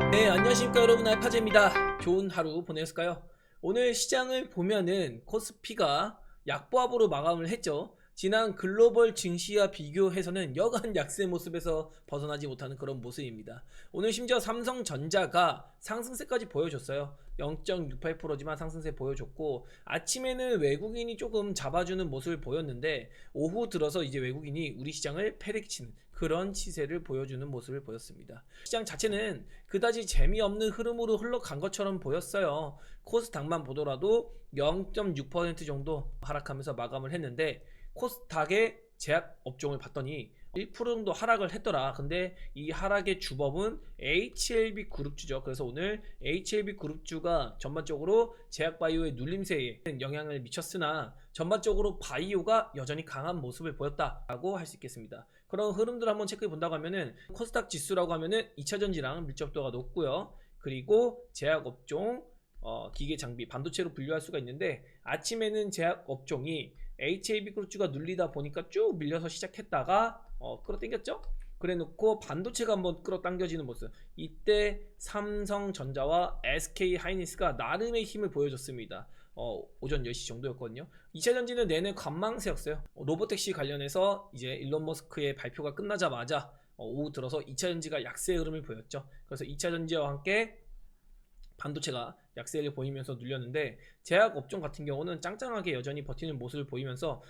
네, 안녕하십니까 여러분, 알파제입니다. 좋은 하루 보내셨을까요? 오늘 시장을 보면은 코스피가 약보합으로 마감을 했죠. 지난 글로벌 증시와 비교해서는 여간 약세 모습에서 벗어나지 못하는 그런 모습입니다. 오늘 심지어 삼성전자가 상승세까지 보여줬어요. 0.68%지만 상승세 보여줬고, 아침에는 외국인이 조금 잡아주는 모습을 보였는데 오후 들어서 이제 외국인이 우리 시장을 패대기치는 그런 시세를 보여주는 모습을 보였습니다. 시장 자체는 그다지 재미없는 흐름으로 흘러간 것처럼 보였어요. 코스닥만 보더라도 0.6% 정도 하락하면서 마감을 했는데, 코스닥의 제약 업종을 봤더니 1% 정도 하락을 했더라. 근데 이 하락의 주범은 HLB 그룹주죠. 그래서 오늘 HLB 그룹주가 전반적으로 제약바이오의 눌림세에 영향을 미쳤으나 전반적으로 바이오가 여전히 강한 모습을 보였다라고 할 수 있겠습니다. 그런 흐름들 한번 체크해 본다고 하면은 코스닥 지수라고 하면은 2차전지랑 밀접도가 높고요. 그리고 제약업종, 기계 장비, 반도체로 분류할 수가 있는데, 아침에는 제약업종이 HAB 그룹주가 눌리다 보니까 쭉 밀려서 시작했다가 끌어당겼죠. 그래 놓고 반도체가 한번 끌어당겨지는 모습, 이때 삼성전자와 SK하이닉스가 나름의 힘을 보여줬습니다. 오전 10시 정도였거든요. 2차전지는 내내 관망세였어요. 로보택시 관련해서 이제 일론 머스크의 발표가 끝나자마자 오후 들어서 2차전지가 약세 흐름을 보였죠. 그래서 2차전지와 함께 반도체가 약세를 보이면서 눌렸는데, 제약 업종 같은 경우는 짱짱하게 여전히 버티는 모습을 보이면서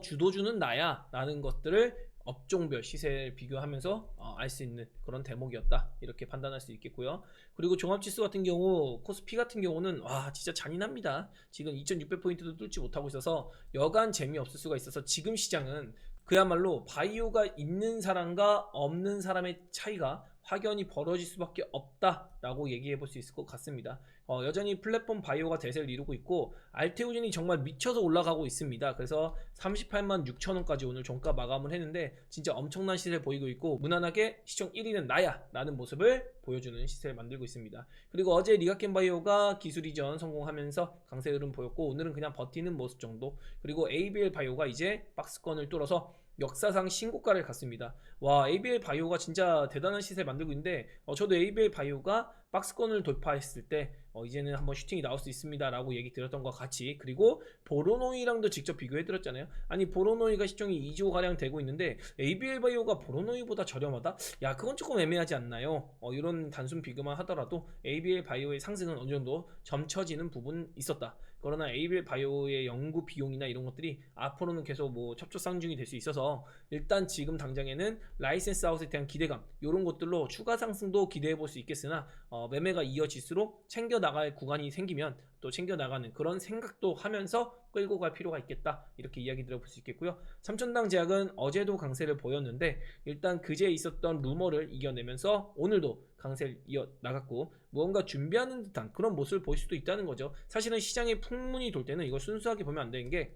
주도주는 나야 라는 것들을 업종별 시세를 비교하면서 알 수 있는 그런 대목이었다, 이렇게 판단할 수 있겠고요. 그리고 종합지수 같은 경우, 코스피 같은 경우는 와 진짜 잔인합니다. 지금 2600포인트도 뚫지 못하고 있어서 여간 재미없을 수가 있어서, 지금 시장은 그야말로 바이오가 있는 사람과 없는 사람의 차이가 확연히 벌어질 수밖에 없다라고 얘기해 볼 수 있을 것 같습니다. 여전히 플랫폼 바이오가 대세를 이루고 있고, 알테오젠이 정말 미쳐서 올라가고 있습니다. 그래서 38만 6천 원까지 오늘 종가 마감을 했는데 진짜 엄청난 시세를 보이고 있고, 무난하게 시총 1위는 나야 라는 모습을 보여주는 시세를 만들고 있습니다. 그리고 어제 리가켄 바이오가 기술 이전 성공하면서 강세 흐름 보였고, 오늘은 그냥 버티는 모습 정도. 그리고 ABL 바이오가 이제 박스권을 뚫어서 역사상 신고가를 갔습니다. 와, ABL 바이오가 진짜 대단한 시세 만들고 있는데, 저도 ABL 바이오가 박스권을 돌파했을 때 이제는 한번 슈팅이 나올 수 있습니다 라고 얘기 드렸던 것과 같이, 그리고 보로노이랑도 직접 비교해 드렸잖아요. 아니, 보로노이가 시총이 2조 가량 되고 있는데 ABL 바이오가 보로노이보다 저렴하다? 야, 그건 조금 애매하지 않나요? 이런 단순 비교만 하더라도 ABL 바이오의 상승은 어느 정도 점쳐지는 부분이 있었다. 그러나 ABL 바이오의 연구 비용이나 이런 것들이 앞으로는 계속 뭐 첩초쌍중이 될 수 있어서, 일단 지금 당장에는 라이센스 아웃에 대한 기대감, 이런 것들로 추가 상승도 기대해 볼 수 있겠으나, 매매가 이어질수록 챙겨 나갈 구간이 생기면 또 챙겨 나가는 그런 생각도 하면서 끌고 갈 필요가 있겠다, 이렇게 이야기 들어볼 수 있겠고요. 삼천당 제약은 어제도 강세를 보였는데, 일단 그제 있었던 루머를 이겨내면서 오늘도 강세를 이어 나갔고, 무언가 준비하는 듯한 그런 모습을 보일 수도 있다는 거죠. 사실은 시장에 풍문이 돌 때는 이걸 순수하게 보면 안 되는 게,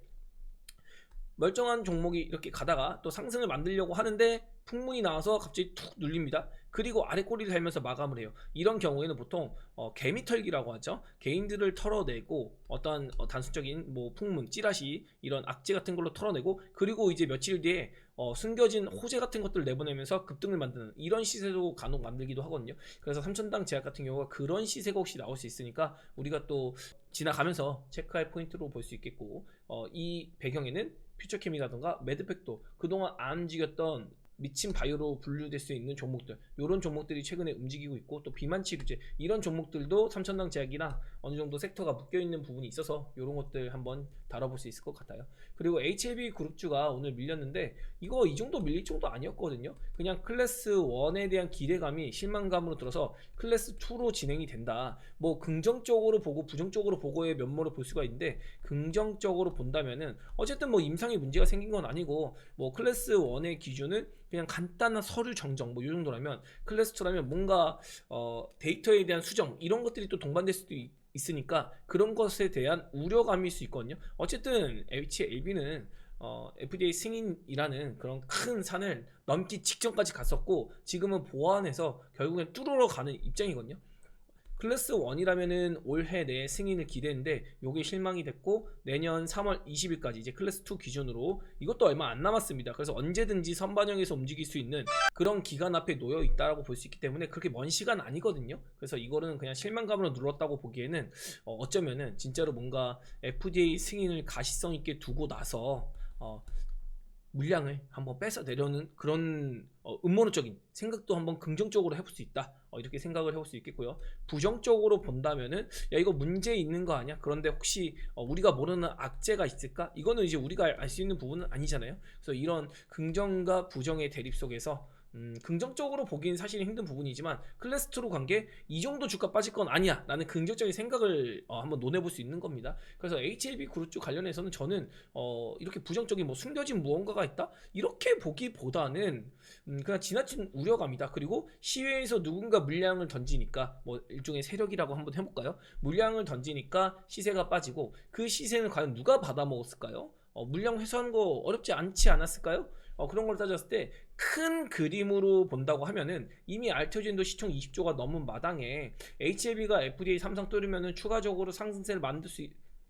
멀쩡한 종목이 이렇게 가다가 또 상승을 만들려고 하는데 풍문이 나와서 갑자기 툭 눌립니다. 그리고 아래 꼬리를 달면서 마감을 해요. 이런 경우에는 보통 개미털기라고 하죠. 개인들을 털어내고 어떤 단순적인 뭐 풍문, 찌라시, 이런 악재 같은 걸로 털어내고, 그리고 이제 며칠 뒤에 숨겨진 호재 같은 것들을 내보내면서 급등을 만드는 이런 시세도 간혹 만들기도 하거든요. 그래서 삼천당 제약 같은 경우가 그런 시세가 혹시 나올 수 있으니까 우리가 또 지나가면서 체크할 포인트로 볼 수 있겠고, 이 배경에는 퓨처캠이라던가 매드팩도, 그동안 안 움직였던 미친 바이오로 분류될 수 있는 종목들, 이런 종목들이 최근에 움직이고 있고, 또 비만 치료제, 이런 종목들도 삼천당 제약이랑 어느 정도 섹터가 묶여 있는 부분이 있어서 이런 것들 한번 다뤄볼 수 있을 것 같아요. 그리고 HLB 그룹주가 오늘 밀렸는데, 이거 이 정도 밀릴 정도 아니었거든요. 그냥 클래스 1에 대한 기대감이 실망감으로 들어서 클래스 2로 진행이 된다, 뭐 긍정적으로 보고 부정적으로 보고의 면모를 볼 수가 있는데, 긍정적으로 본다면은 어쨌든 뭐 임상에 문제가 생긴 건 아니고, 뭐 클래스 1의 기준은 그냥 간단한 서류 정정 뭐 이 정도라면, 클래스 2라면 뭔가 데이터에 대한 수정, 이런 것들이 또 동반될 수도 있으니까 그런 것에 대한 우려감일 수 있거든요. 어쨌든 HLB는 FDA 승인이라는 그런 큰 산을 넘기 직전까지 갔었고, 지금은 보완해서 결국엔 뚫으러 가는 입장이거든요. 클래스 1이라면은 올해 내 승인을 기대했는데 요게 실망이 됐고 내년 3월 20일까지 이제 클래스 2 기준으로 이것도 얼마 안 남았습니다. 그래서 언제든지 선반영해서 움직일 수 있는 그런 기간 앞에 놓여 있다라고 볼 수 있기 때문에 그렇게 먼 시간 아니거든요. 그래서 이거는 그냥 실망감으로 눌렀다고 보기에는 어쩌면은 진짜로 뭔가 FDA 승인을 가시성 있게 두고 나서 물량을 한번 뺏어 내려는 그런 음모론적인 생각도 한번 긍정적으로 해볼 수 있다, 이렇게 생각을 해볼 수 있겠고요. 부정적으로 본다면은 야 이거 문제 있는 거 아니야? 그런데 혹시 우리가 모르는 악재가 있을까? 이거는 이제 우리가 알 수 있는 부분은 아니잖아요. 그래서 이런 긍정과 부정의 대립 속에서 긍정적으로 보기엔 사실 힘든 부분이지만 클래스 2로 간 게 이 정도 주가 빠질 건 아니야 라는 긍정적인 생각을 한번 논해볼 수 있는 겁니다. 그래서 HLB 그룹 쪽 관련해서는 저는 이렇게 부정적인 뭐 숨겨진 무언가가 있다 이렇게 보기보다는 그냥 지나친 우려감이다. 그리고 시외에서 누군가 물량을 던지니까 뭐 일종의 세력이라고 한번 해볼까요? 물량을 던지니까 시세가 빠지고 그 시세는 과연 누가 받아먹었을까요? 물량 회수하는 거 어렵지 않지 않았을까요? 그런 걸 따졌을 때 큰 그림으로 본다고 하면은 이미 알트지엔도 시총 20조가 넘은 마당에 HLB가 FDA 삼성 뚫으면은 추가적으로 상승세를 만들 수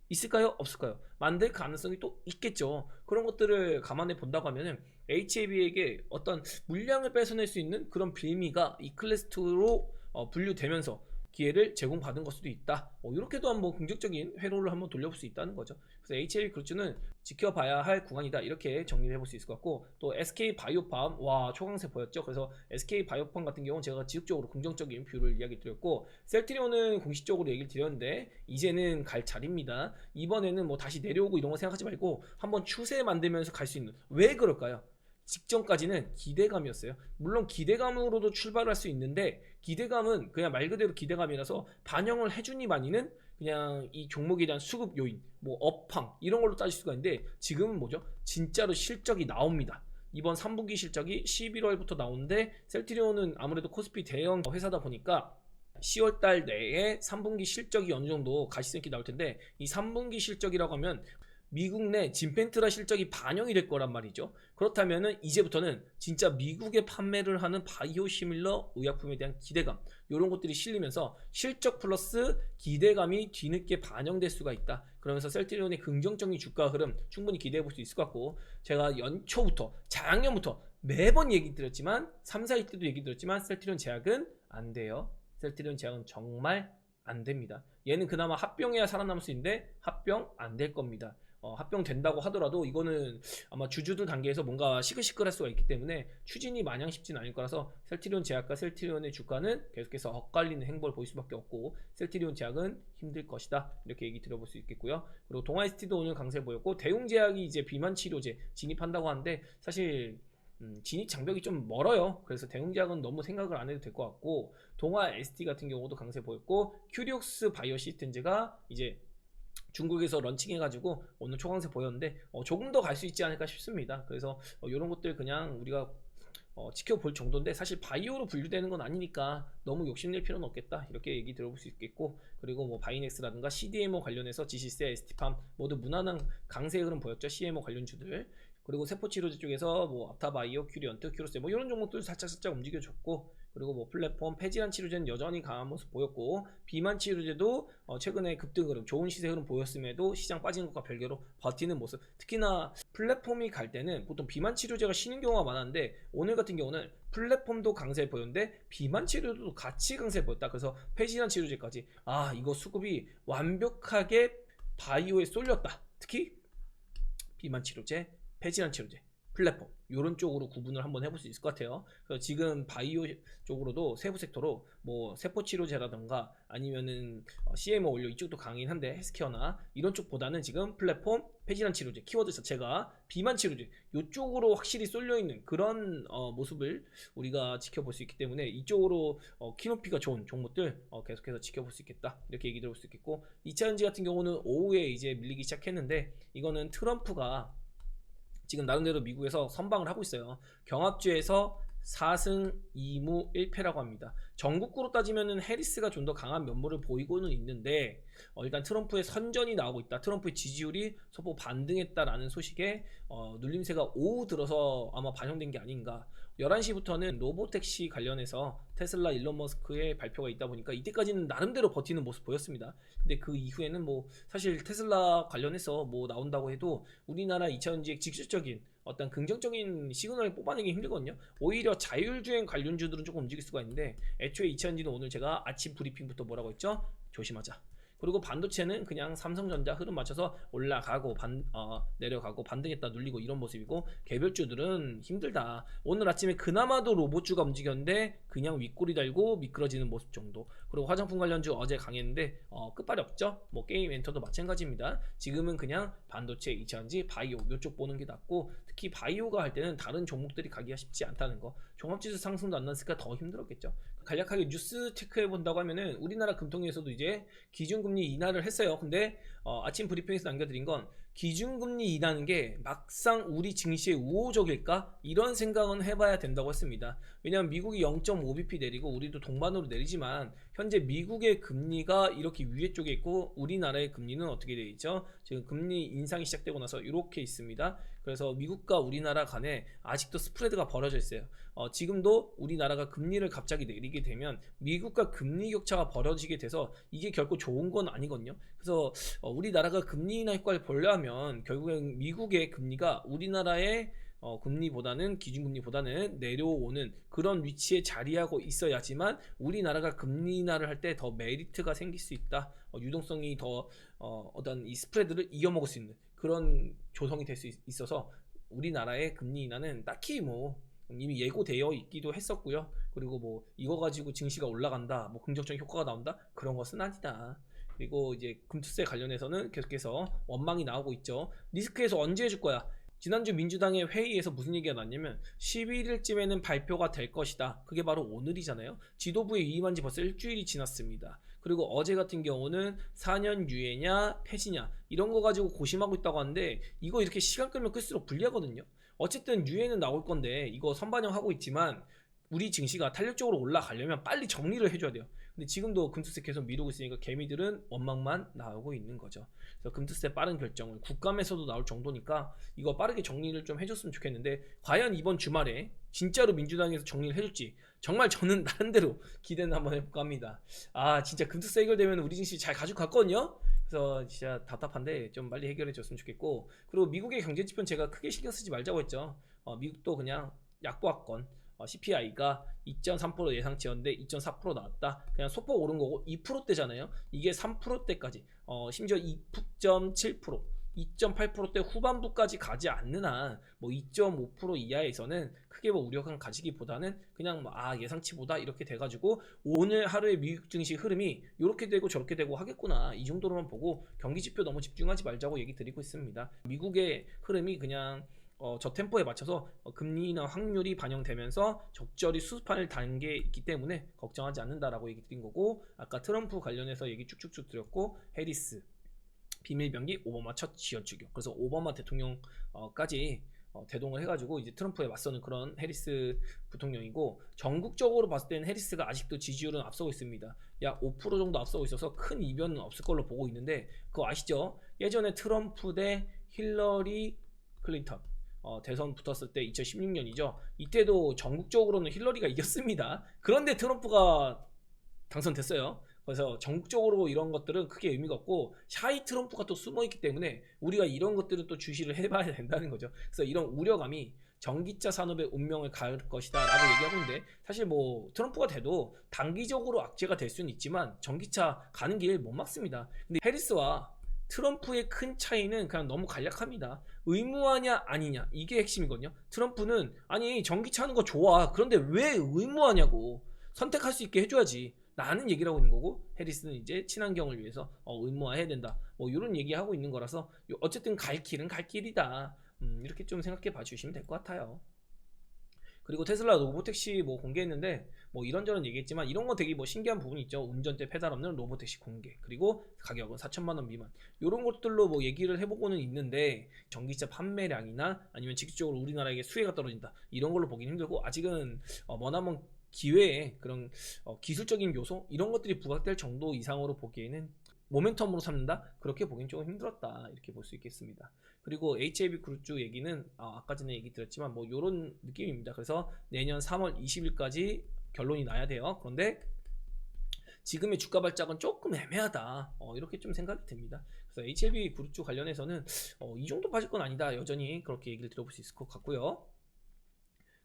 있을까요? 없을까요? 만들 가능성이 또 있겠죠. 그런 것들을 감안해 본다고 하면은 HLB에게 어떤 물량을 뺏어낼 수 있는 그런 빌미가 이 클래스 2로 분류되면서 기회를 제공받은 것 수도 있다. 이렇게도 한번 긍정적인 회로를 한번 돌려볼 수 있다는 거죠. 그래서 HLB 그룹주는 지켜봐야 할 구간이다, 이렇게 정리를 해볼 수 있을 것 같고, 또 SK 바이오팜 초강세 보였죠. 그래서 SK 바이오팜 같은 경우는 제가 지속적으로 긍정적인 뷰를 이야기 드렸고, 셀트리온은 공식적으로 얘기를 드렸는데 이제는 갈 자리입니다. 이번에는 뭐 다시 내려오고 이런 거 생각하지 말고 한번 추세 만들면서 갈 수 있는, 왜 그럴까요? 직전까지는 기대감이었어요. 물론 기대감으로도 출발할 수 있는데 기대감은 그냥 말 그대로 기대감이라서 반영을 해주니만이는 그냥 이 종목에 대한 수급 요인, 뭐 업황 이런 걸로 따질 수가 있는데 지금은 뭐죠? 진짜로 실적이 나옵니다. 이번 3분기 실적이 11월부터 나오는데 셀트리온은 아무래도 코스피 대형 회사다 보니까 10월달 내에 3분기 실적이 어느 정도 가시성 있게 나올 텐데, 이 3분기 실적이라고 하면 미국 내 진펜트라 실적이 반영이 될 거란 말이죠. 그렇다면은 이제부터는 진짜 미국에 판매를 하는 바이오시밀러 의약품에 대한 기대감, 이런 것들이 실리면서 실적 플러스 기대감이 뒤늦게 반영될 수가 있다. 그러면서 셀트리온의 긍정적인 주가 흐름 충분히 기대해 볼 수 있을 것 같고, 제가 연초부터 작년부터 매번 얘기 드렸지만 3, 4일 때도 얘기 드렸지만 셀트리온 제약은 안 돼요. 셀트리온 제약은 정말 안 됩니다. 얘는 그나마 합병해야 살아남을 수 있는데 합병 안 될 겁니다. 합병된다고 하더라도 이거는 아마 주주들 단계에서 뭔가 시끌시끌할 수가 있기 때문에 추진이 마냥 쉽진 않을 거라서 셀트리온 제약과 셀트리온의 주가는 계속해서 엇갈리는 행보를 보일 수밖에 없고, 셀트리온 제약은 힘들 것이다, 이렇게 얘기 드려볼 수 있겠고요. 그리고 동아ST도 오늘 강세 보였고, 대웅제약이 이제 비만 치료제 진입한다고 하는데 사실 진입 장벽이 좀 멀어요. 그래서 대웅제약은 너무 생각을 안 해도 될 것 같고, 동아ST 같은 경우도 강세 보였고, 큐리옥스 바이오 시스템즈가 이제 중국에서 런칭해가지고 오늘 초강세 보였는데 조금 더 갈 수 있지 않을까 싶습니다. 그래서 이런 것들 그냥 우리가 지켜볼 정도인데 사실 바이오로 분류되는 건 아니니까 너무 욕심낼 필요는 없겠다, 이렇게 얘기 들어볼 수 있겠고, 그리고 뭐 바이넥스라든가 CDMO 관련해서 지시세, ST팜 모두 무난한 강세 흐름 보였죠. CMO 관련주들. 그리고 세포치료제 쪽에서 뭐 앞타바이오, 큐리언트, 큐로세 뭐 이런 종목들 살짝 움직여줬고, 그리고 뭐 플랫폼, 폐질환 치료제는 여전히 강한 모습 보였고, 비만 치료제도 최근에 급등 흐름, 좋은 시세 흐름 보였음에도 시장 빠지는 것과 별개로 버티는 모습. 특히나 플랫폼이 갈 때는 보통 비만 치료제가 쉬는 경우가 많았는데 오늘 같은 경우는 플랫폼도 강세 보였는데 비만 치료도 같이 강세 보였다. 그래서 폐질환 치료제까지 이거 수급이 완벽하게 바이오에 쏠렸다. 특히 비만 치료제, 폐질환 치료제, 플랫폼 이런 쪽으로 구분을 한번 해볼 수 있을 것 같아요. 그래서 지금 바이오 쪽으로도 세부 섹터로 뭐 세포 치료제라던가 아니면은 CMO 원료 이쪽도 강하긴 한데 헬스케어나 이런 쪽보다는 지금 플랫폼, 폐질환 치료제 키워드 자체가 비만 치료제 이쪽으로 확실히 쏠려 있는 그런 모습을 우리가 지켜볼 수 있기 때문에 이쪽으로 키높이가 좋은 종목들 계속해서 지켜볼 수 있겠다, 이렇게 얘기 들어볼 수 있겠고, 2차전지 같은 경우는 오후에 이제 밀리기 시작했는데 이거는 트럼프가 지금 나름대로 미국에서 선방을 하고 있어요. 경합주에서 4승 2무 1패라고 합니다. 전국구로 따지면은 해리스가 좀 더 강한 면모를 보이고는 있는데 일단 트럼프의 선전이 나오고 있다. 트럼프의 지지율이 소폭 반등했다라는 소식에 눌림새가 오후 들어서 아마 반영된 게 아닌가. 11시부터는 로보택시 관련해서 테슬라 일론 머스크의 발표가 있다 보니까 이때까지는 나름대로 버티는 모습 보였습니다. 근데 그 이후에는 뭐 사실 테슬라 관련해서 뭐 나온다고 해도 우리나라 2차전지의 직접적인 어떤 긍정적인 시그널을 뽑아내기 힘들거든요. 오히려 자율주행 관련주들은 조금 움직일 수가 있는데 애초에 2차전지는 오늘 제가 아침 브리핑부터 뭐라고 했죠? 조심하자. 그리고 반도체는 그냥 삼성전자 흐름 맞춰서 올라가고 내려가고 반등했다 눌리고 이런 모습이고, 개별주들은 힘들다. 오늘 아침에 그나마도 로봇주가 움직였는데 그냥 윗꼬리 달고 미끄러지는 모습 정도. 그리고 화장품 관련주 어제 강했는데 끝발이 없죠. 뭐 게임 엔터도 마찬가지입니다. 지금은 그냥 반도체, 2차전지, 바이오 이쪽 보는 게 낫고, 특히 바이오가 할 때는 다른 종목들이 가기가 쉽지 않다는 거. 종합지수 상승도 안 났으니까 더 힘들었겠죠. 간략하게 뉴스 체크해 본다고 하면은 우리나라 금통위에서도 이제 기준금리 인하를 했어요. 근데 아침 브리핑에서 남겨드린 건 기준금리 인하는 게 막상 우리 증시에 우호적일까? 이런 생각은 해봐야 된다고 했습니다. 왜냐하면 미국이 0.5bp 내리고 우리도 동반으로 내리지만 현재 미국의 금리가 이렇게 위에 쪽에 있고 우리나라의 금리는 어떻게 되어 있죠? 지금 금리 인상이 시작되고 나서 이렇게 있습니다. 그래서 미국과 우리나라 간에 아직도 스프레드가 벌어져 있어요. 지금도 우리나라가 금리를 갑자기 내리게 되면 미국과 금리 격차가 벌어지게 돼서 이게 결코 좋은 건 아니거든요. 그래서 우리나라가 금리 인하 효과를 보려면 결국엔 미국의 금리가 우리나라의 금리보다는 기준금리보다는 내려오는 그런 위치에 자리하고 있어야지만 우리나라가 금리 인하를 할 때 더 메리트가 생길 수 있다. 유동성이 더 어떤 이 스프레드를 이겨먹을 수 있는 그런 조성이 될 수 있어서 우리나라의 금리 인하는 딱히 뭐 이미 예고되어 있기도 했었고요. 그리고 뭐 이거 가지고 증시가 올라간다, 뭐 긍정적인 효과가 나온다, 그런 것은 아니다. 그리고 이제 금투세 관련해서는 계속해서 원망이 나오고 있죠. 리스크에서 언제 해줄 거야? 지난주 민주당의 회의에서 무슨 얘기가 났냐면 11일쯤에는 발표가 될 것이다. 그게 바로 오늘이잖아요. 지도부에 위임한 지 벌써 일주일이 지났습니다. 그리고 어제 같은 경우는 4년 유예냐 폐지냐 이런 거 가지고 고심하고 있다고 하는데, 이거 이렇게 시간 끌면 끌수록 불리하거든요. 어쨌든 유예는 나올 건데 이거 선반영하고 있지만 우리 증시가 탄력적으로 올라가려면 빨리 정리를 해줘야 돼요. 근데 지금도 금투세 계속 미루고 있으니까 개미들은 원망만 나오고 있는 거죠. 그래서 금투세 빠른 결정을 국감에서도 나올 정도니까 이거 빠르게 정리를 좀 해줬으면 좋겠는데, 과연 이번 주말에 진짜로 민주당에서 정리를 해줄지 정말 저는 나름대로 기대는 한번 해볼까 합니다. 진짜 금투세 해결되면 우리 증시 잘 가지고 갔거든요. 그래서 진짜 답답한데 좀 빨리 해결해 줬으면 좋겠고, 그리고 미국의 경제지표는 제가 크게 신경 쓰지 말자고 했죠. 미국도 그냥 약보합권, CPI가 2.3% 예상치였는데 2.4% 나왔다. 그냥 소폭 오른 거고 2%대잖아요. 이게 3%대까지 심지어 2.7%, 2.8%대 후반부까지 가지 않는 한 뭐 2.5% 이하에서는 크게 뭐 우려감 가지기보다는 그냥 뭐 예상치보다 이렇게 돼가지고 오늘 하루의 미국 증시 흐름이 이렇게 되고 저렇게 되고 하겠구나, 이 정도로만 보고 경기지표 너무 집중하지 말자고 얘기 드리고 있습니다. 미국의 흐름이 그냥 저 템포에 맞춰서 금리나 확률이 반영되면서 적절히 수습할 단계에 있기 때문에 걱정하지 않는다라고 얘기 드린 거고, 아까 트럼프 관련해서 얘기 쭉쭉쭉 드렸고, 해리스 비밀병기 오바마 첫 지연 추격, 그래서 오바마 대통령까지 대동을 해가지고 이제 트럼프에 맞서는 그런 해리스 부통령이고, 전국적으로 봤을 때는 해리스가 아직도 지지율은 앞서고 있습니다. 약 5% 정도 앞서고 있어서 큰 이변은 없을 걸로 보고 있는데, 그거 아시죠? 예전에 트럼프 대 힐러리 클린턴 대선 붙었을 때 2016년이죠. 이때도 전국적으로는 힐러리가 이겼습니다. 그런데 트럼프가 당선됐어요. 그래서 전국적으로 이런 것들은 크게 의미가 없고, 샤이 트럼프가 또 숨어있기 때문에 우리가 이런 것들은 또 주시를 해봐야 된다는 거죠. 그래서 이런 우려감이 전기차 산업의 운명을 가을 것이다 라고 얘기하고 있는데, 사실 뭐 트럼프가 돼도 단기적으로 악재가 될 수는 있지만 전기차 가는 길 못 막습니다. 근데 해리스와 트럼프의 큰 차이는 그냥 너무 간략합니다. 의무화냐 아니냐, 이게 핵심이거든요. 트럼프는 아니 전기차 하는 거 좋아, 그런데 왜 의무화냐고, 선택할 수 있게 해줘야지 라는 얘기를 하고 있는 거고, 해리스는 이제 친환경을 위해서 의무화 해야 된다, 뭐 이런 얘기하고 있는 거라서 어쨌든 갈 길은 갈 길이다, 이렇게 좀 생각해 봐 주시면 될 것 같아요. 그리고 테슬라 로보택시 뭐 공개했는데 뭐 이런저런 얘기했지만 이런 거 되게 뭐 신기한 부분이 있죠. 운전대 페달 없는 로보택시 공개. 그리고 가격은 4천만 원 미만. 이런 것들로 뭐 얘기를 해보고는 있는데 전기차 판매량이나 아니면 직접적으로 우리나라에게 수혜가 떨어진다. 이런 걸로 보긴 힘들고 아직은 머나먼 기회에 그런 기술적인 요소 이런 것들이 부각될 정도 이상으로 보기에는 모멘텀으로 삼는다? 그렇게 보긴 조금 힘들었다 이렇게 볼 수 있겠습니다. 그리고 HAB 그룹주 얘기는 아까 전에 얘기 드렸지만 뭐 요런 느낌입니다. 그래서 내년 3월 20일까지 결론이 나야 돼요. 그런데 지금의 주가 발작은 조금 애매하다 이렇게 좀 생각이 듭니다. 그래서 HLB 그룹주 관련해서는 이 정도 빠질 건 아니다 여전히 그렇게 얘기를 들어볼 수 있을 것 같고요.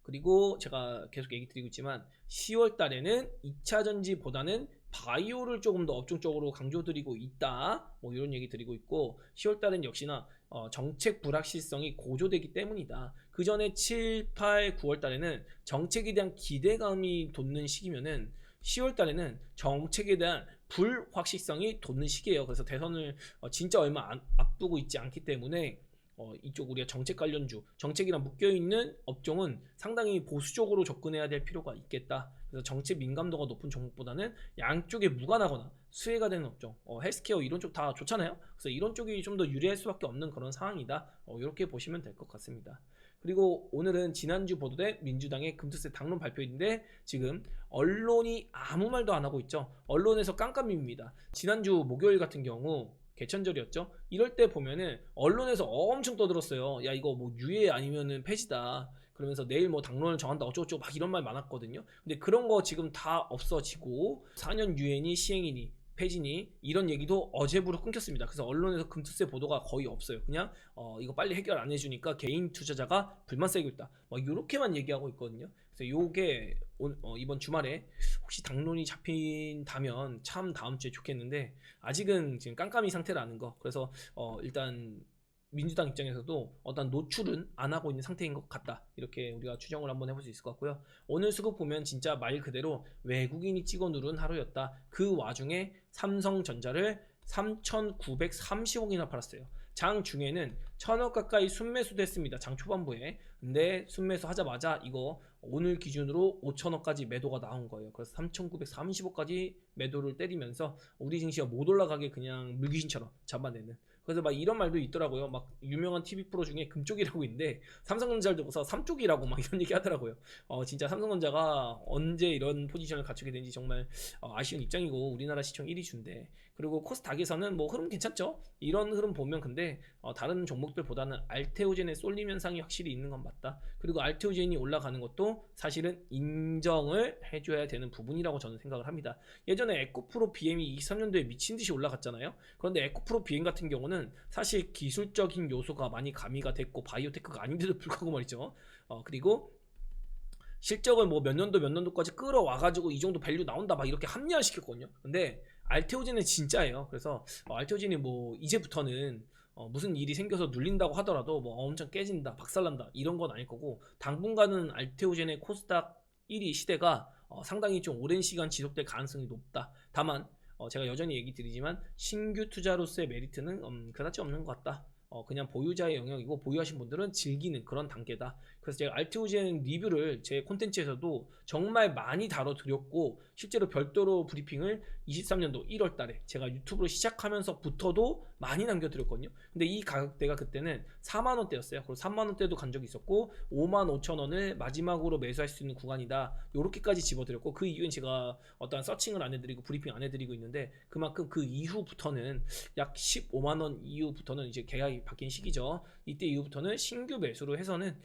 그리고 제가 계속 얘기 드리고 있지만 10월 달에는 2차전지보다는 바이오를 조금 더 업종적으로 강조드리고 있다 뭐 이런 얘기 드리고 있고 10월 달은 역시나 정책 불확실성이 고조되기 때문이다. 그 전에 7, 8, 9월 달에는 정책에 대한 기대감이 돋는 시기면은 10월 달에는 정책에 대한 불확실성이 돋는 시기예요. 그래서 대선을 진짜 얼마 앞두고 있지 않기 때문에 이쪽 우리가 정책 관련주, 정책이랑 묶여있는 업종은 상당히 보수적으로 접근해야 될 필요가 있겠다. 그래서 정책 민감도가 높은 종목보다는 양쪽에 무관하거나 수혜가 되는 업종, 헬스케어 이런 쪽 다 좋잖아요. 그래서 이런 쪽이 좀 더 유리할 수밖에 없는 그런 상황이다. 이렇게 보시면 될 것 같습니다. 그리고 오늘은 지난주 보도된 민주당의 금투세 당론 발표인데 지금 언론이 아무 말도 안 하고 있죠. 언론에서 깜깜입니다. 지난주 목요일 같은 경우 개천절이었죠. 이럴 때 보면은 언론에서 엄청 떠들었어요. 야 이거 뭐 유예 아니면은 폐지다. 그러면서 내일 뭐 당론을 정한다 어쩌고저쩌고 막 이런 말 많았거든요. 근데 그런 거 지금 다 없어지고 4년 유예니 시행이니 폐지니 이런 얘기도 어제부로 끊겼습니다. 그래서 언론에서 금투세 보도가 거의 없어요. 그냥 이거 빨리 해결 안 해주니까 개인 투자자가 불만 세고 있다. 막 이렇게만 얘기하고 있거든요. 그래서 요게 이번 주말에 혹시 당론이 잡힌다면 참 다음 주에 좋겠는데 아직은 지금 깜깜이 상태라는 거. 그래서 일단 민주당 입장에서도 어떤 노출은 안 하고 있는 상태인 것 같다. 이렇게 우리가 추정을 한번 해볼 수 있을 것 같고요. 오늘 수급 보면 진짜 말 그대로 외국인이 찍어 누른 하루였다. 그 와중에 삼성전자를 3,930억이나 팔았어요. 장 중에는 1,000억 가까이 순매수도 했습니다. 장 초반부에. 근데 순매수 하자마자 이거 오늘 기준으로 5,000억까지 매도가 나온 거예요. 그래서 3,930억까지 매도를 때리면서 우리 증시가 못 올라가게 그냥 물귀신처럼 잡아내는. 그래서 막 이런 말도 있더라고요. 막 유명한 TV 프로 중에 금쪽이라고 있는데 삼성전자를 두고서 삼쪽이라고 막 이런 얘기 하더라고요. 진짜 삼성전자가 언제 이런 포지션을 갖추게 된지 정말 아쉬운 입장이고 우리나라 시총 1위 주인데 그리고 코스닥에서는 뭐 흐름 괜찮죠? 이런 흐름 보면 근데 다른 종목들보다는 알테오젠의 쏠림 현상이 확실히 있는 건 맞다. 그리고 알테오젠이 올라가는 것도 사실은 인정을 해줘야 되는 부분이라고 저는 생각을 합니다. 예전에 에코프로 BM이 23년도에 미친듯이 올라갔잖아요. 그런데 에코프로 BM 같은 경우는 사실 기술적인 요소가 많이 가미가 됐고 바이오테크가 아닌데도 불구하고 말이죠. 그리고 실적을 뭐 몇 년도까지 끌어와가지고 이 정도 밸류 나온다 막 이렇게 합리화시켰거든요. 근데 알테오젠은 진짜예요. 그래서 알테오젠이 뭐 이제부터는 무슨 일이 생겨서 눌린다고 하더라도 뭐 엄청 깨진다, 박살난다 이런 건 아닐 거고 당분간은 알테오젠의 코스닥 1위 시대가 상당히 좀 오랜 시간 지속될 가능성이 높다. 다만 제가 여전히 얘기 드리지만 신규 투자로서의 메리트는 그다지 없는 것 같다. 그냥 보유자의 영역이고 보유하신 분들은 즐기는 그런 단계다. 그래서 제가 알테오젠 리뷰를 제 콘텐츠에서도 정말 많이 다뤄드렸고 실제로 별도로 브리핑을 23년도 1월 달에 제가 유튜브로 시작하면서부터도 많이 남겨드렸거든요. 근데 이 가격대가 그때는 4만원대였어요. 그리고 3만원대도 간 적이 있었고 55,000원을 마지막으로 매수할 수 있는 구간이다. 요렇게까지 집어드렸고 그 이후엔 제가 어떠한 서칭을 안 해드리고 브리핑 안 해드리고 있는데 그만큼 그 이후부터는 약 15만원 이후부터는 이제 계약이 바뀐 시기죠. 이때 이후부터는 신규 매수로 해서는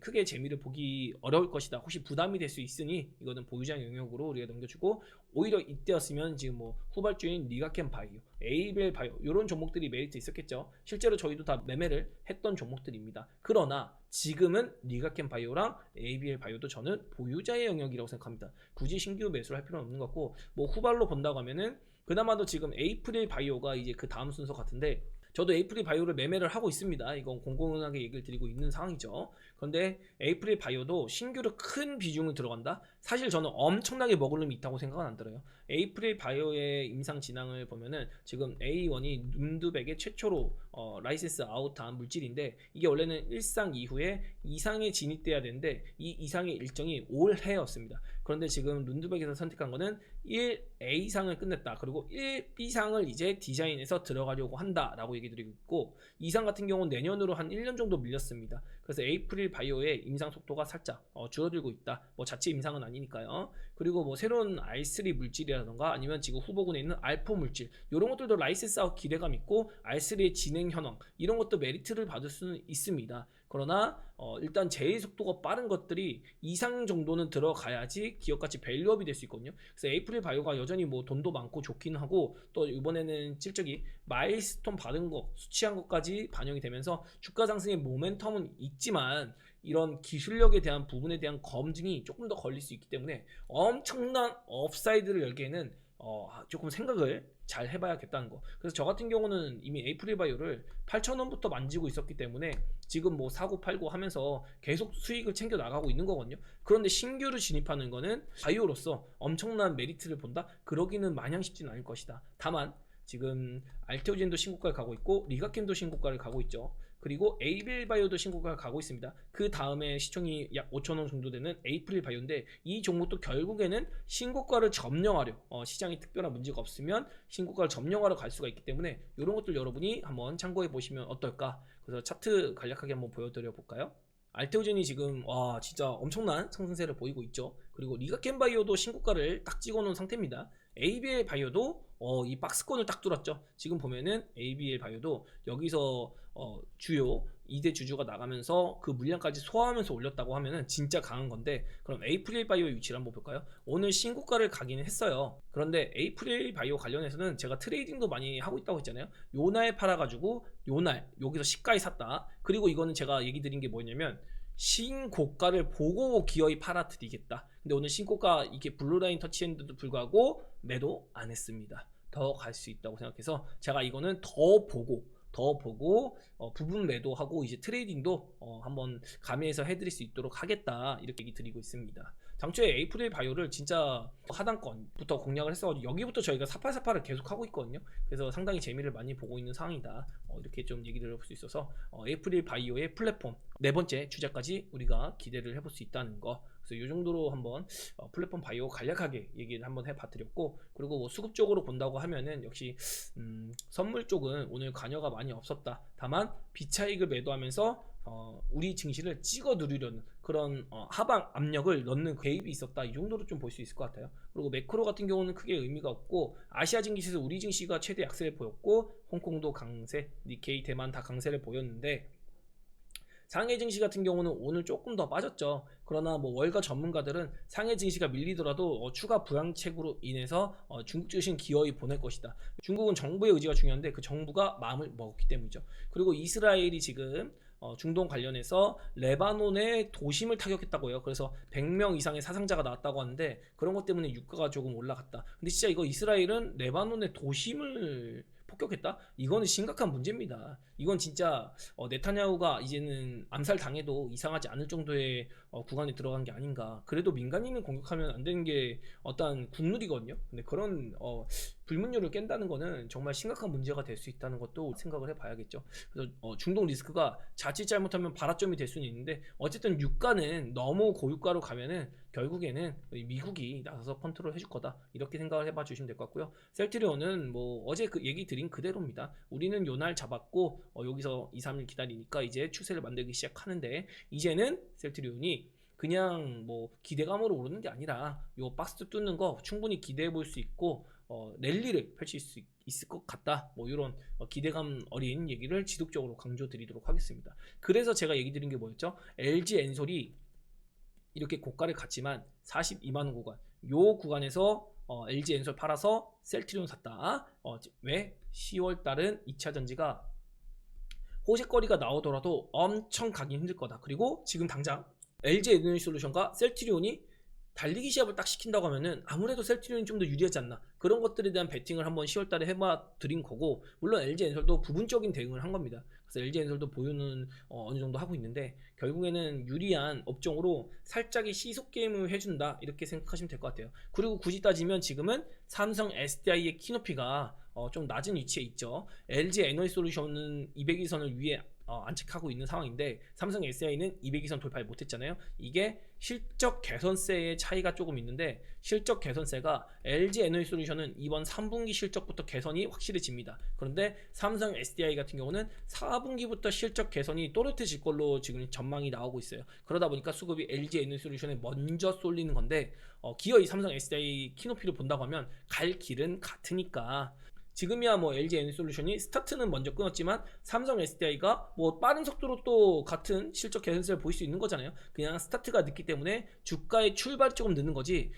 크게 재미를 보기 어려울 것이다. 혹시 부담이 될 수 있으니 이거는 보유자 영역으로 우리가 넘겨주고 오히려 이때였으면 지금 뭐 후발주인 리가켄 바이오, 에이벨 바이오 이런 종목들이 메리트 있었겠죠. 실제로 저희도 다 매매를 했던 종목들입니다. 그러나 지금은 리가켄 바이오랑 에이벨 바이오도 저는 보유자의 영역이라고 생각합니다. 굳이 신규 매수를 할 필요는 없는 것 같고 뭐 후발로 본다고 하면은 그나마도 지금 에이프릴 바이오가 이제 그 다음 순서 같은데 저도 에이프릴 바이오를 매매를 하고 있습니다. 이건 공공하게 얘기를 드리고 있는 상황이죠. 그런데 에이프릴 바이오도 신규로 큰 비중을 들어간다? 사실 저는 엄청나게 먹을 놈이 있다고 생각은 안 들어요. 에이프릴 바이오의 임상 진앙을 보면은 지금 A1이 룬드백의 최초로 라이센스 아웃한 물질인데, 이게 원래는 1상 이후에 2상에 진입돼야 되는데 이 이상의 일정이 올해였습니다. 그런데 지금 룬드백에서 선택한 거는 1A상을 끝냈다. 그리고 1B상을 이제 디자인해서 들어가려고 한다라고 얘기 드리고 있고, 2상 같은 경우는 내년으로 한 1년 정도 밀렸습니다. 그래서 에이프릴 바이오의 임상 속도가 살짝 줄어들고 있다. 뭐 자체 임상은 아니니까요. 그리고 뭐 새로운 R3 물질이라던가 아니면 지금 후보군에 있는 R4 물질, 이런 것들도 라이센스하고 기대감 있고 R3의 진행 현황, 이런 것도 메리트를 받을 수는 있습니다. 그러나 일단 제일 속도가 빠른 것들이 이상 정도는 들어가야지 기업가치 밸류업이 될 수 있거든요. 그래서 에이프릴 바이오가 여전히 뭐 돈도 많고 좋긴 하고, 또 이번에는 실적이 마일스톤 받은 거, 수치한 것까지 반영이 되면서 주가 상승의 모멘텀은 있지만, 이런 기술력에 대한 부분에 대한 검증이 조금 더 걸릴 수 있기 때문에 엄청난 업사이드를 열기에는 조금 생각을 잘 해봐야겠다는 거. 그래서 저 같은 경우는 이미 에이프릴 바이오를 8,000원부터 만지고 있었기 때문에 지금 뭐 사고 팔고 하면서 계속 수익을 챙겨 나가고 있는 거거든요. 그런데 신규로 진입하는 거는 바이오로서 엄청난 메리트를 본다? 그러기는 마냥 쉽지는 않을 것이다. 다만 지금 알테오젠도 신고가를 가고 있고 리가켄도 신고가를 가고 있죠. 그리고 에이빌 바이오도 신고가를 가고 있습니다. 그 다음에 시총이 약 5,000원 정도 되는 에이프릴 바이오인데, 이 종목도 결국에는 신고가를 점령하려, 시장에 특별한 문제가 없으면 신고가를 점령하러 갈 수가 있기 때문에 이런 것들 여러분이 한번 참고해 보시면 어떨까. 그래서 차트 간략하게 한번 보여드려 볼까요? 알테오젠이 지금 진짜 엄청난 상승세를 보이고 있죠. 그리고 리가켄 바이오도 신고가를 딱 찍어 놓은 상태입니다. ABL 바이오도 이 박스권을 딱 뚫었죠. 지금 보면은 ABL 바이오도 여기서 주요 2대 주주가 나가면서 그 물량까지 소화하면서 올렸다고 하면은 진짜 강한 건데, 그럼 에이프릴 바이오의 위치를 한번 볼까요? 오늘 신고가를 가기는 했어요. 그런데 에이프릴 바이오 관련해서는 제가 트레이딩도 많이 하고 있다고 했잖아요. 요날 팔아가지고 요날 여기서 시가에 샀다. 그리고 이거는 제가 얘기 드린 게 뭐냐면 신고가를 보고 기어이 팔아드리겠다. 근데 오늘 신고가 이게 블루라인 터치했는데도 불구하고 매도 안 했습니다. 더 갈 수 있다고 생각해서 제가 이거는 더 보고 부분 매도하고 이제 트레이딩도 한번 가미해서 해드릴 수 있도록 하겠다, 이렇게 얘기 드리고 있습니다. 당초에 에이프릴 바이오를 진짜 하단권부터 공략을 했어가지고 여기부터 저희가 4848을 계속 하고 있거든요. 그래서 상당히 재미를 많이 보고 있는 상황이다, 이렇게 좀 얘기를 해볼 수 있어서 에이프릴 바이오의 플랫폼 네 번째 주자까지 우리가 기대를 해볼 수 있다는 거. 그래서 이 정도로 한번 플랫폼 바이오 간략하게 얘기를 한번 해봐드렸고, 그리고 뭐 수급 쪽으로 본다고 하면은 역시 선물 쪽은 오늘 관여가 많이 없었다. 다만 비차익을 매도하면서 우리 증시를 찍어 누르려는 그런 하방 압력을 넣는 개입이 있었다, 이 정도로 좀 볼 수 있을 것 같아요. 그리고 매크로 같은 경우는 크게 의미가 없고, 아시아 증시에서 우리 증시가 최대 약세를 보였고, 홍콩도 강세, 니케이, 대만 다 강세를 보였는데, 상해 증시 같은 경우는 오늘 조금 더 빠졌죠. 그러나 뭐 월가 전문가들은 상해 증시가 밀리더라도 추가 부양책으로 인해서 중국 증시는 기어이 보낼 것이다. 중국은 정부의 의지가 중요한데 그 정부가 마음을 먹었기 때문이죠. 그리고 이스라엘이 지금 중동 관련해서 레바논의 도심을 타격했다고요. 그래서 100명 이상의 사상자가 나왔다고 하는데, 그런 것 때문에 유가가 조금 올라갔다. 근데 진짜 이거 이스라엘은 레바논의 도심을 폭격했다? 이거는 심각한 문제입니다. 이건 진짜 네타냐후가 이제는 암살 당해도 이상하지 않을 정도의 구간에 들어간 게 아닌가. 그래도 민간인을 공격하면 안 되는 게 어떤 국룰이거든요. 근데 그런 불문율을 깬다는 거는 정말 심각한 문제가 될 수 있다는 것도 생각을 해봐야겠죠. 그래서 중동 리스크가 자칫 잘못하면 발화점이 될 수는 있는데, 어쨌든 유가는 너무 고유가로 가면은 결국에는 미국이 나서서 컨트롤 해줄 거다, 이렇게 생각을 해봐 주시면 될 것 같고요. 셀트리온은 뭐 어제 그 얘기 드린 그대로입니다. 우리는 요날 잡았고 여기서 2, 3일 기다리니까 이제 추세를 만들기 시작하는데, 이제는 셀트리온이 그냥 뭐 기대감으로 오르는 게 아니라 요 박스 뚫는 거 충분히 기대해 볼 수 있고 랠리를 펼칠 수 있을 것 같다, 뭐 이런 기대감 어린 얘기를 지속적으로 강조드리도록 하겠습니다. 그래서 제가 얘기 드린 게 뭐였죠? LG 엔솔이 이렇게 고가를 갔지만 42만원 구간, 요 구간에서 LG 엔솔 팔아서 셀트리온 샀다. 왜? 10월달은 2차전지가 호재거리가 나오더라도 엄청 가기 힘들 거다. 그리고 지금 당장 LG 에너지솔루션과 셀트리온이 달리기 시합을 딱 시킨다고 하면은 아무래도 셀트리온이 좀 더 유리하지 않나, 그런 것들에 대한 베팅을 한번 10월달에 해봐 드린 거고, 물론 LG엔솔도 부분적인 대응을 한 겁니다. 그래서 LG엔솔도 보유는 어느 정도 하고 있는데, 결국에는 유리한 업종으로 살짝의 시속 게임을 해준다, 이렇게 생각하시면 될 것 같아요. 그리고 굳이 따지면 지금은 삼성 SDI의 키높이가 좀 낮은 위치에 있죠. LG 에너지솔루션은 200일선을 위에 안착하고 있는 상황인데, 삼성 SDI는 200일선 돌파를 못했잖아요. 이게 실적 개선세의 차이가 조금 있는데, 실적 개선세가 LG 에너지솔루션은 이번 3분기 실적부터 개선이 확실해집니다. 그런데 삼성 SDI 같은 경우는 4분기부터 실적 개선이 또렷해질 걸로 지금 전망이 나오고 있어요. 그러다 보니까 수급이 LG 에너지솔루션에 먼저 쏠리는 건데, 기어이 삼성 SDI 키높이를 본다고 하면 갈 길은 같으니까, 지금이야 뭐 LG 에너지솔루션이 스타트는 먼저 끊었지만 삼성 SDI가 뭐 빠른 속도로 또 같은 실적 개선세를 보일 수 있는 거잖아요. 그냥 스타트가 늦기 때문에 주가의 출발이 조금 늦는 거지,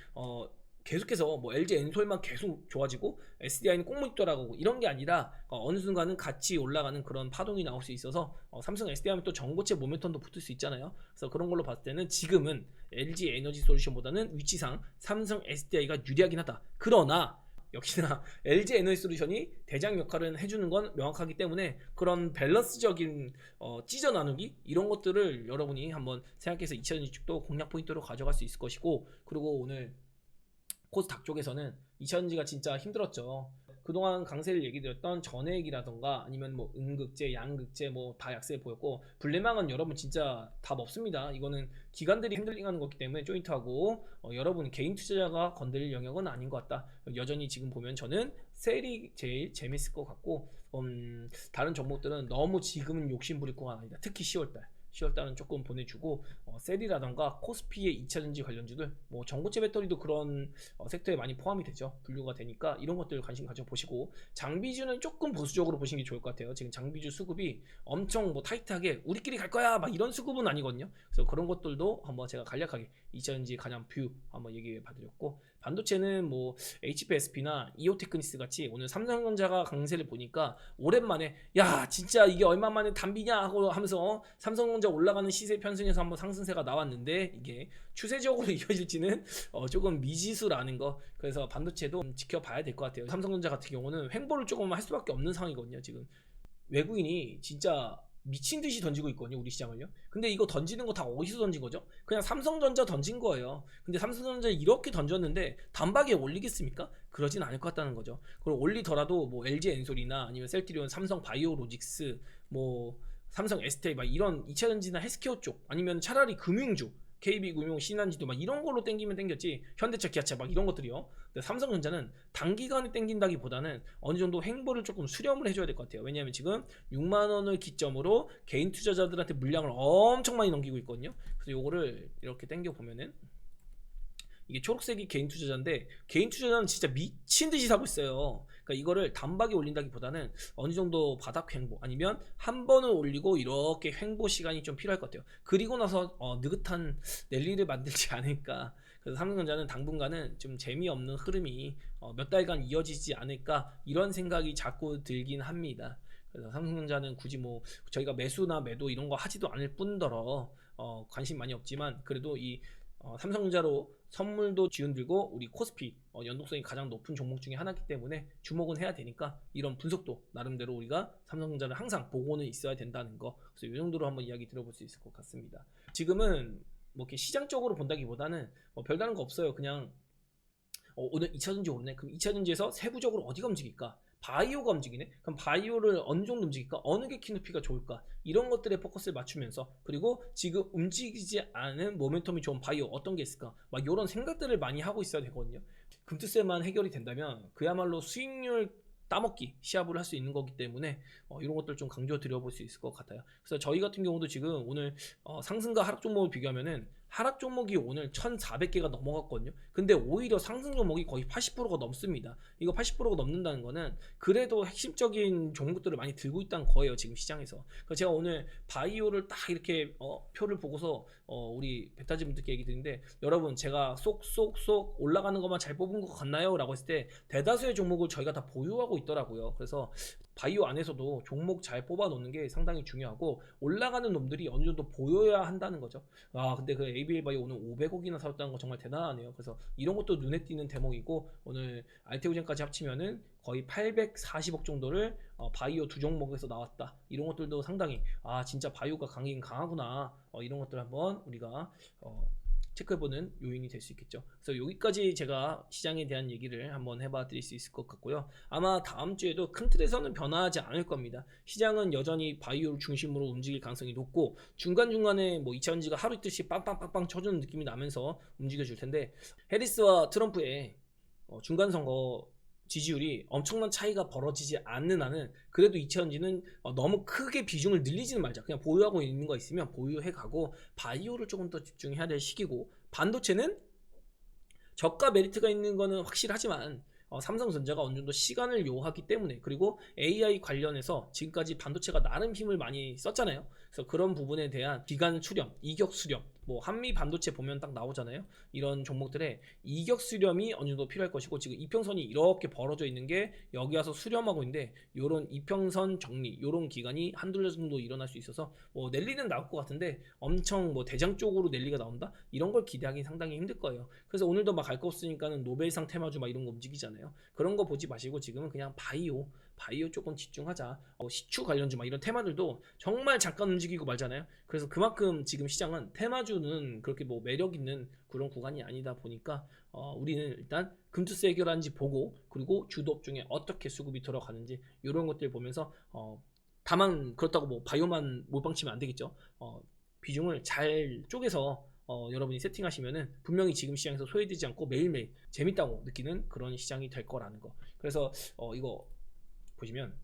계속해서 뭐 LG 엔솔만 계속 좋아지고 SDI는 꽁무 있더라고 이런 게 아니라, 어느 순간은 같이 올라가는 그런 파동이 나올 수 있어서, 삼성 SDI하면 또 전고체 모멘텀도 붙을 수 있잖아요. 그래서 그런 걸로 봤을 때는 지금은 LG 에너지 솔루션보다는 위치상 삼성 SDI가 유리하긴 하다. 그러나 역시나 LG 에너지 솔루션이 대장 역할을 해주는 건 명확하기 때문에, 그런 밸런스적인 찢어 나누기 이런 것들을 여러분이 한번 생각해서 2026도 공략 포인트로 가져갈 수 있을 것이고, 그리고 오늘 코스닥 쪽에서는 2000지가 진짜 힘들었죠. 그동안 강세를 얘기 드렸던 전액이라던가 아니면 뭐 음극재, 양극재 뭐 다 약세 보였고, 블레망은 여러분 진짜 답 없습니다. 이거는 기관들이 핸들링하는 거기 때문에 조인트하고, 여러분 개인 투자자가 건드릴 영역은 아닌 것 같다. 여전히 지금 보면 저는 셀이 제일 재밌을 것 같고, 다른 종목들은 너무 지금은 욕심 부릴 거가 아니다. 특히 10월달은 조금 보내주고, 셀이라던가 코스피의 2차전지 관련주들, 뭐 전고체 배터리도 그런 섹터에 많이 포함이 되죠. 분류가 되니까 이런 것들 관심 가져보시고, 장비주는 조금 보수적으로 보시는 게 좋을 것 같아요. 지금 장비주 수급이 엄청 뭐 타이트하게 우리끼리 갈 거야 막 이런 수급은 아니거든요. 그래서 그런 것들도 한번 제가 간략하게 2차전지 가냥 뷰 한번 얘기해 봐드렸고, 반도체는 뭐 HPSP나 이오테크니스 같이 오늘 삼성전자가 강세를 보니까 오랜만에 야 진짜 이게 얼마만에 담비냐 하고 하면서 삼성전자 올라가는 시세 편승에서 한번 상승세가 나왔는데, 이게 추세적으로 이어질지는 조금 미지수라는 거. 그래서 반도체도 지켜봐야 될 것 같아요. 삼성전자 같은 경우는 횡보를 조금 할 수밖에 없는 상황이거든요. 지금 외국인이 진짜 미친 듯이 던지고 있거든요, 우리 시장을요. 근데 이거 던지는 거 다 어디서 던진 거죠? 그냥 삼성전자 던진 거예요. 근데 삼성전자 이렇게 던졌는데 단박에 올리겠습니까? 그러진 않을 것 같다는 거죠. 그리고 올리더라도 뭐 LG 엔솔이나 아니면 셀트리온, 삼성 바이오로직스, 뭐 삼성 STA 막 이런 2차전지나 헬스케어 쪽, 아니면 차라리 금융주 KB금융, 신한지도 막 이런 걸로 땡기면 땡겼지, 현대차, 기아차 막 이런 것들이요. 근데 삼성전자는 단기간에 땡긴다기보다는 어느 정도 횡보를 조금 수렴을 해줘야 될 것 같아요. 왜냐하면 지금 6만 원을 기점으로 개인 투자자들한테 물량을 엄청 많이 넘기고 있거든요. 그래서 요거를 이렇게 땡겨 보면은, 이게 초록색이 개인 투자자인데, 개인 투자자는 진짜 미친 듯이 사고 있어요. 그러니까 이거를 단박에 올린다기보다는 어느 정도 바닥 횡보, 아니면 한 번은 올리고 이렇게 횡보 시간이 좀 필요할 것 같아요. 그리고 나서 느긋한 랠리를 만들지 않을까. 그래서 삼성전자는 당분간은 좀 재미없는 흐름이 몇 달간 이어지지 않을까, 이런 생각이 자꾸 들긴 합니다. 그래서 삼성전자는 굳이 뭐 저희가 매수나 매도 이런 거 하지도 않을 뿐더러 관심 많이 없지만, 그래도 이 삼성전자로 선물도 쥐어들고 우리 코스피 연동성이 가장 높은 종목 중에 하나이기 때문에 주목은 해야 되니까, 이런 분석도 나름대로 우리가 삼성전자를 항상 보고는 있어야 된다는 거. 그래서 이 정도로 한번 이야기 들어볼 수 있을 것 같습니다. 지금은 뭐 이렇게 시장적으로 본다기보다는 뭐 별다른 거 없어요. 그냥 오늘 2차전지 오르네. 그럼 2차전지에서 세부적으로 어디가 움직일까? 바이오가 움직이네? 그럼 바이오를 어느 정도 움직일까? 어느 게 키높이가 좋을까? 이런 것들에 포커스를 맞추면서, 그리고 지금 움직이지 않은 모멘텀이 좋은 바이오 어떤 게 있을까? 막 이런 생각들을 많이 하고 있어야 되거든요. 금투세만 해결이 된다면 그야말로 수익률 따먹기 시합을 할 수 있는 거기 때문에 이런 것들 좀 강조 드려볼 수 있을 것 같아요. 그래서 저희 같은 경우도 지금 오늘 상승과 하락 종목을 비교하면은, 하락 종목이 오늘 1400개가 넘어갔거든요. 근데 오히려 상승 종목이 거의 80%가 넘습니다. 이거 80%가 넘는다는 거는 그래도 핵심적인 종목들을 많이 들고 있다는 거예요, 지금 시장에서. 그래서 제가 오늘 바이오를 딱 이렇게 표를 보고서 우리 베타지 분들께 얘기 드리는데, 여러분 제가 쏙쏙쏙 올라가는 것만 잘 뽑은 것 같나요? 라고 했을 때 대다수의 종목을 저희가 다 보유하고 있더라고요. 그래서 바이오 안에서도 종목 잘 뽑아 놓는 게 상당히 중요하고 올라가는 놈들이 어느 정도 보여야 한다는 거죠. 근데 그 ABL 바이오 오늘 500억이나 사왔다는 거 정말 대단하네요. 그래서 이런 것도 눈에 띄는 대목이고 오늘 알테오젠까지 합치면은 거의 840억 정도를 바이오 두 종목에서 나왔다. 이런 것들도 상당히 진짜 바이오가 강하긴 강하구나. 이런 것들 한번 우리가 체크해보는 요인이 될 수 있겠죠. 그래서 여기까지 제가 시장에 대한 얘기를 한번 해봐 드릴 수 있을 것 같고요. 아마 다음 주에도 큰 틀에서는 변화하지 않을 겁니다. 시장은 여전히 바이오를 중심으로 움직일 가능성이 높고 중간중간에 뭐 2차전지가 하루 이틀씩 빵빵빵빵 쳐주는 느낌이 나면서 움직여줄 텐데 해리스와 트럼프의 중간선거 지지율이 엄청난 차이가 벌어지지 않는 한은 그래도 2차전지는 너무 크게 비중을 늘리지는 말자. 그냥 보유하고 있는 거 있으면 보유해 가고 바이오를 조금 더 집중해야 될 시기고 반도체는 저가 메리트가 있는 거는 확실하지만 삼성전자가 어느 정도 시간을 요하기 때문에 그리고 AI 관련해서 지금까지 반도체가 나름 힘을 많이 썼잖아요. 그래서 그런 부분에 대한 기간 수렴, 이격 수렴 뭐 한미 반도체 보면 딱 나오잖아요. 이런 종목들의 이격 수렴이 어느 정도 필요할 것이고 지금 이평선이 이렇게 벌어져 있는 게 여기 와서 수렴하고 있는데 요런 이평선 정리 요런 기간이 한두 달 정도 일어날 수 있어서 뭐 랠리는 나올 것 같은데 엄청 뭐 대장 쪽으로 랠리가 나온다? 이런 걸 기대하기 상당히 힘들 거예요. 그래서 오늘도 막 갈 거 없으니까는 노벨상 테마주 막 이런 거 움직이잖아요. 그런 거 보지 마시고 지금은 그냥 바이오 조금 집중하자. 시추 관련주 막 이런 테마들도 정말 잠깐 움직이고 말잖아요. 그래서 그만큼 지금 시장은 테마주는 그렇게 뭐 매력 있는 그런 구간이 아니다 보니까 우리는 일단 금투세 해결하는지 보고 그리고 주도업 중에 어떻게 수급이 들어가는지 이런 것들 보면서 다만 그렇다고 뭐 바이오만 몰빵치면 안 되겠죠. 비중을 잘 쪼개서 여러분이 세팅하시면은 분명히 지금 시장에서 소외되지 않고 매일매일 재밌다고 느끼는 그런 시장이 될 거라는 거. 그래서 이거 보시면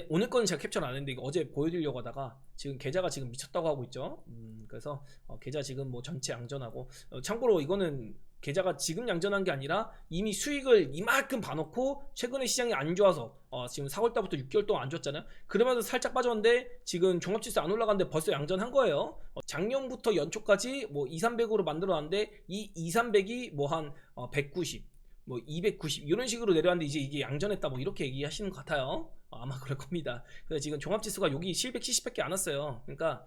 오늘 거는 제가 캡처를 안 했는데 이거 어제 보여드리려고 하다가 지금 계좌가 지금 미쳤다고 하고 있죠. 그래서 계좌 지금 뭐 전체 양전하고 참고로 이거는 계좌가 지금 양전한 게 아니라 이미 수익을 이만큼 봐놓고 최근에 시장이 안 좋아서 지금 4월달부터 6개월 동안 안 좋았잖아요. 그러면서 살짝 빠졌는데 지금 종합지수 안 올라갔는데 벌써 양전한 거예요. 작년부터 연초까지 뭐 2, 300으로 만들어놨는데 이 2, 300이 뭐 한 190 뭐 290 이런 식으로 내려왔는데 이제 이게 양전했다 뭐 이렇게 얘기하시는 것 같아요. 아마 그럴 겁니다. 그래서 지금 종합지수가 여기 770밖에 안 왔어요. 그러니까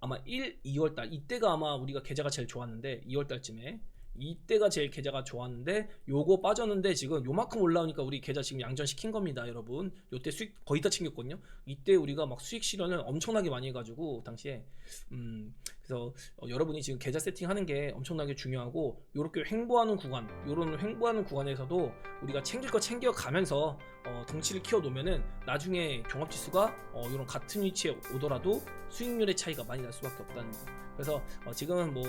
아마 2월달 이때가 아마 우리가 계좌가 제일 좋았는데 2월달쯤에 이때가 제일 계좌가 좋았는데 요거 빠졌는데 지금 요만큼 올라오니까 우리 계좌 지금 양전시킨 겁니다 여러분. 요때 수익 거의 다 챙겼거든요. 이때 우리가 막 수익 실현을 엄청나게 많이 해가지고 당시에 그래서 여러분이 지금 계좌 세팅하는 게 엄청나게 중요하고 요렇게 횡보하는 구간 요런 횡보하는 구간에서도 우리가 챙길 거 챙겨가면서 덩치를 키워 놓으면은 나중에 종합지수가 요런 같은 위치에 오더라도 수익률의 차이가 많이 날 수밖에 없다는 거. 그래서 지금은 뭐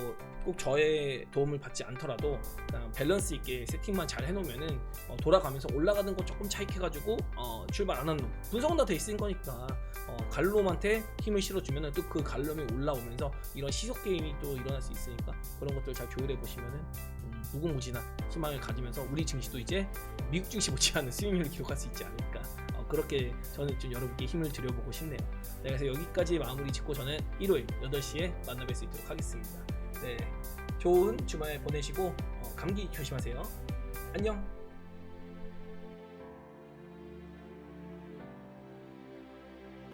꼭 저의 도움을 받지 않더라도 그냥 밸런스 있게 세팅만 잘 해놓으면은 돌아가면서 올라가는 거 조금 차익해가지고 출발 안 하는 놈 분석은 다 돼 있는 거니까 갈놈한테 힘을 실어주면은 또 그 갈놈이 올라오면서 이런 시속 게임이 또 일어날 수 있으니까 그런 것들 잘 조율해 보시면은 무궁무진한 희망을 가지면서 우리 증시도 이제 미국 증시 못지않은 수익률을 기록할 수 있지 않을까. 그렇게 저는 좀 여러분께 힘을 드려보고 싶네요. 네, 그래서 여기까지 마무리 짓고 저는 일요일 8시에 만나 뵐 수 있도록 하겠습니다. 네, 좋은 주말 보내시고 감기 조심하세요. 안녕.